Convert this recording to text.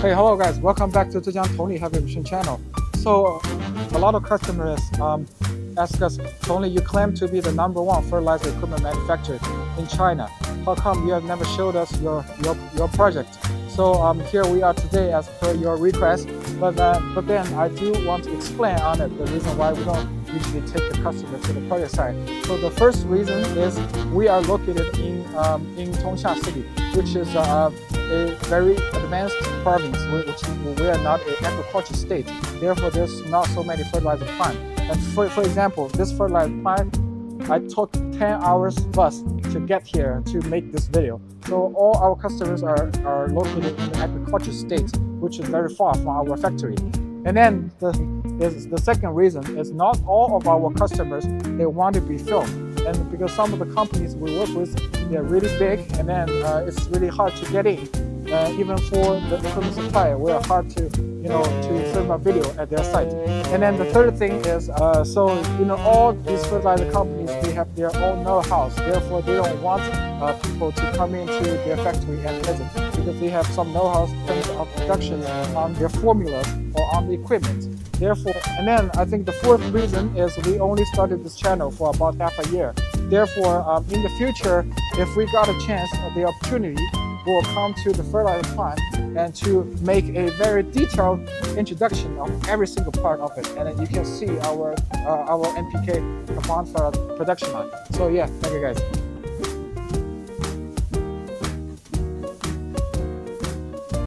Hey, hello guys, welcome back to Zhejiang Tongli Heavy Machine channel. So a lot of customers ask us, Tongli, you claim to be the #1 fertilizer equipment manufacturer in China. How come you have never showed us your project? So here we are today as per your request, but then I do want to explain on it the reason why we don't usually take the customer to the project site. So the first reason is we are located in Tongsha city, which is a very advanced province, which we are not an agriculture state. Therefore, there's not so many fertilizer plants. And for example, this fertilizer plant, I took 10 hours bus to get here to make this video. So all our customers are located in the agriculture state, which is very far from our factory. And then the second reason is not all of our customers, they want to be filmed. And because some of the companies we work with, they're really big, and then it's really hard to get in. Even for the equipment supplier, we are hard to film a video at their site. And then the third thing is, all these fertilizer companies, they have their own know-how. Therefore, they don't want people to come into their factory and visit, because they have some know-how in terms of production on their formulas or on the equipment. Therefore, and then I think the fourth reason is we only started this channel for about half a year. Therefore, in the future, if we got a chance or the opportunity, we'll come to the fertilizer plant and to make a very detailed introduction of every single part of it. And then you can see our NPK compound production line. So yeah, thank you guys.